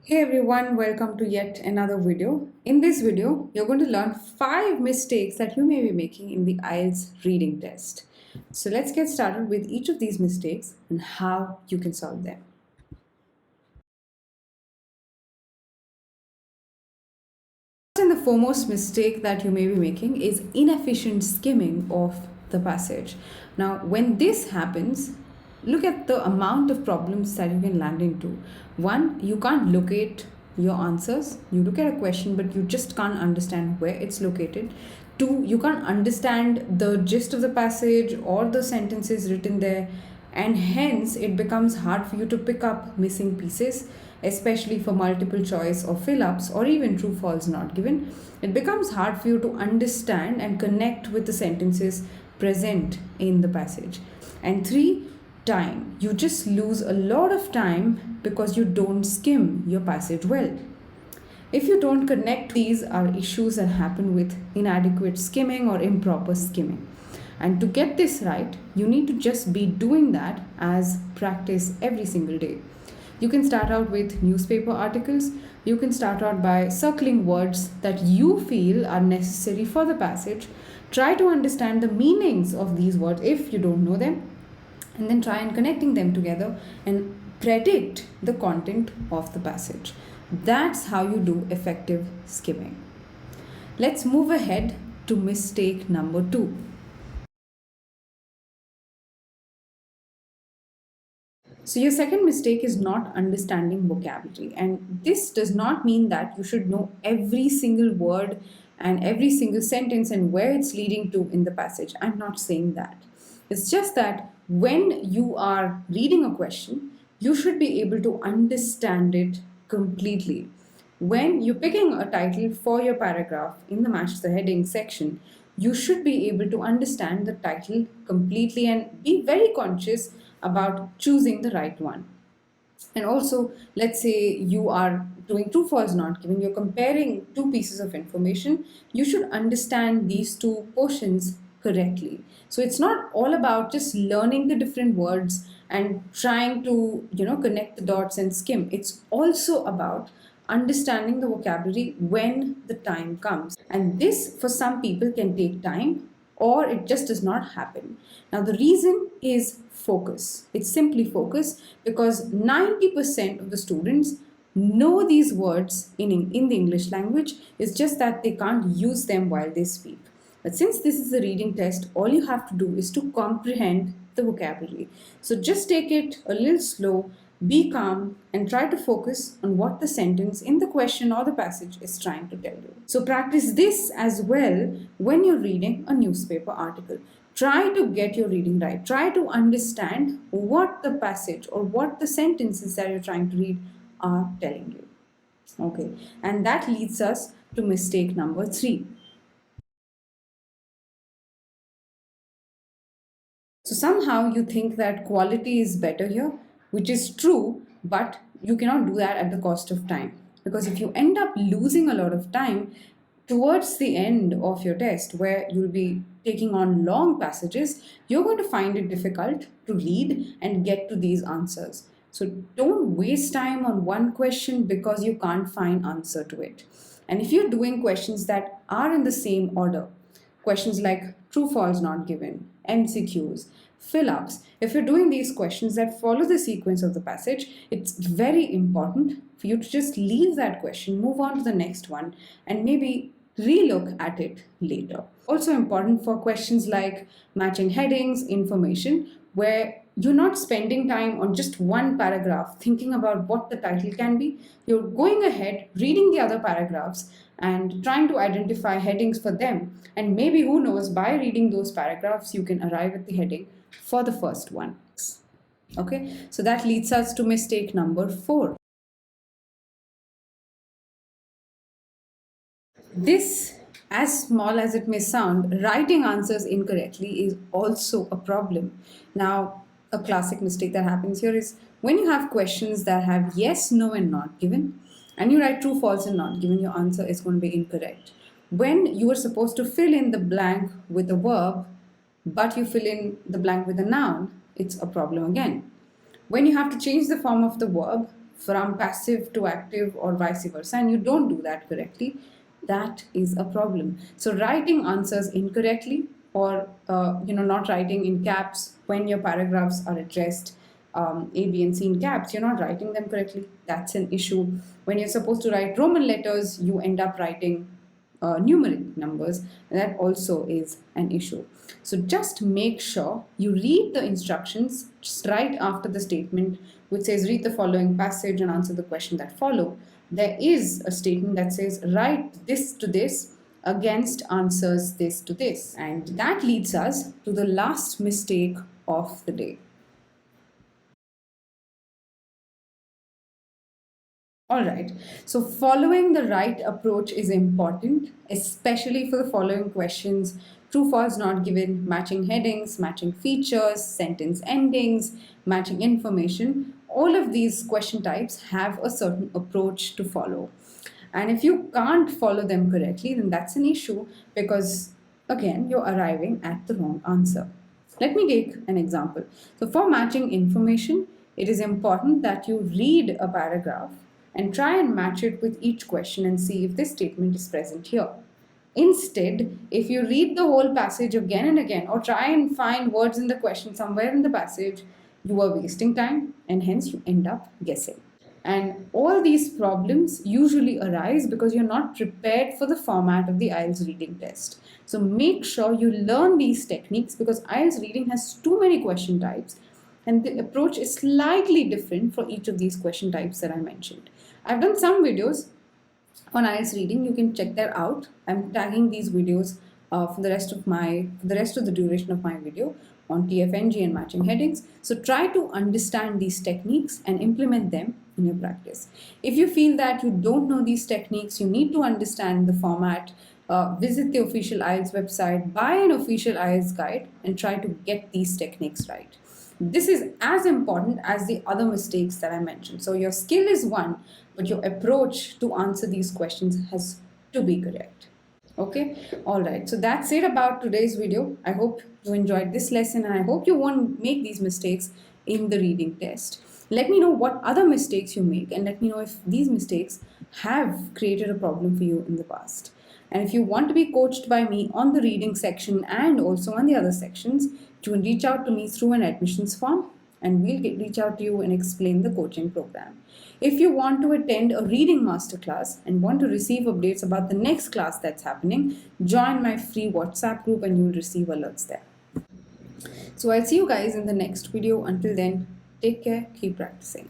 Hey everyone, welcome to yet another video. In this video, you're going to learn 5 mistakes that you may be making in the IELTS reading test. So let's get started with each of these mistakes and how you can solve them. First and the foremost mistake that you may be making is inefficient skimming of the passage. Now, when this happens, look at the amount of problems that you can land into. One, you can't locate your answers. You look at a question, but you just can't understand where it's located. Two, you can't understand the gist of the passage or the sentences written there, and hence it becomes hard for you to pick up missing pieces, especially for multiple choice or fill ups or even true false not given. It becomes hard for you to understand and connect with the sentences present in the passage. And three, time. You just lose a lot of time because you don't skim your passage well. If you don't connect, these are issues that happen with inadequate skimming or improper skimming. And to get this right, you need to just be doing that as practice every single day. You can start out with newspaper articles. You can start out by circling words that you feel are necessary for the passage. Try to understand the meanings of these words if you don't know them, and then try and connecting them together and predict the content of the passage. That's how you do effective skimming. Let's move ahead to mistake number 2. So, your second mistake is not understanding vocabulary. And this does not mean that you should know every single word and every single sentence and where it's leading to in the passage. I'm not saying that. It's just that when you are reading a question, you should be able to understand it completely. When you're picking a title for your paragraph in the Match the Heading section, you should be able to understand the title completely and be very conscious about choosing the right one. And also, let's say you are doing true false not given, you're comparing two pieces of information, you should understand these two portions correctly. So it's not all about just learning the different words and trying to, connect the dots and skim. It's also about understanding the vocabulary when the time comes. And this, for some people, can take time or it just does not happen. Now, the reason is focus. It's simply focus because 90% of the students know these words in the English language. It's just that they can't use them while they speak. But since this is a reading test, all you have to do is to comprehend the vocabulary. So just take it a little slow, be calm, and try to focus on what the sentence in the question or the passage is trying to tell you. So practice this as well when you're reading a newspaper article. Try to get your reading right. Try to understand what the passage or what the sentences that you're trying to read are telling you. Okay, and that leads us to mistake number 3. So somehow you think that quality is better here, which is true, but you cannot do that at the cost of time. Because if you end up losing a lot of time towards the end of your test, where you'll be taking on long passages, you're going to find it difficult to read and get to these answers. So don't waste time on one question because you can't find answer to it. And if you're doing questions that are in the same order, questions like true false not given, MCQs, fill ups. If you're doing these questions that follow the sequence of the passage, it's very important for you to just leave that question, move on to the next one, and maybe relook at it later. Also important for questions like matching headings, information, where you're not spending time on just one paragraph thinking about what the title can be. You're going ahead, reading the other paragraphs, and trying to identify headings for them. And maybe, who knows, by reading those paragraphs, you can arrive at the heading for the first one. Okay, so that leads us to mistake number 4. This, as small as it may sound, writing answers incorrectly is also a problem. Now, a classic mistake that happens here is when you have questions that have yes, no, and not given, and you write true, false, and not given, your answer is going to be incorrect. When you are supposed to fill in the blank with a verb, but you fill in the blank with a noun, it's a problem again. When you have to change the form of the verb from passive to active or vice versa, and you don't do that correctly, that is a problem. So writing answers incorrectly, or not writing in caps when your paragraphs are addressed A, B, and C in caps, you're not writing them correctly. That's an issue. When you're supposed to write Roman letters, you end up writing numeric numbers. That also is an issue. So just make sure you read the instructions just right after the statement which says read the following passage and answer the question that follow. There is a statement that says write this to this against answers this to this. And that leads us to the last mistake of the day. All right. So following the right approach is important, especially for the following questions: true, false, not given, matching headings, matching features, sentence endings, matching information. All of these question types have a certain approach to follow. And if you can't follow them correctly, then that's an issue because, again, you're arriving at the wrong answer. Let me take an example. So, for matching information, it is important that you read a paragraph and try and match it with each question and see if this statement is present here. Instead, if you read the whole passage again and again, or try and find words in the question somewhere in the passage, you are wasting time and hence you end up guessing. And all these problems usually arise because you're not prepared for the format of the IELTS reading test. So make sure you learn these techniques because IELTS reading has too many question types and the approach is slightly different for each of these question types that I mentioned. I've done some videos on IELTS reading. You can check that out. I'm tagging these videos for the rest of the duration of my video on TFNG and matching headings. So try to understand these techniques and implement them in your practice. If you feel that you don't know these techniques, you need to understand the format, visit the official IELTS website, buy an official IELTS guide and try to get these techniques right. This is as important as the other mistakes that I mentioned. So your skill is one, but your approach to answer these questions has to be correct. Okay, all right. So that's it about today's video. I hope you enjoyed this lesson and I hope you won't make these mistakes in the reading test. Let me know what other mistakes you make and let me know if these mistakes have created a problem for you in the past. And if you want to be coached by me on the reading section and also on the other sections, you can reach out to me through an admissions form and we'll reach out to you and explain the coaching program. If you want to attend a reading masterclass and want to receive updates about the next class that's happening, join my free WhatsApp group and you'll receive alerts there. So I'll see you guys in the next video. Until then, take care, keep practicing.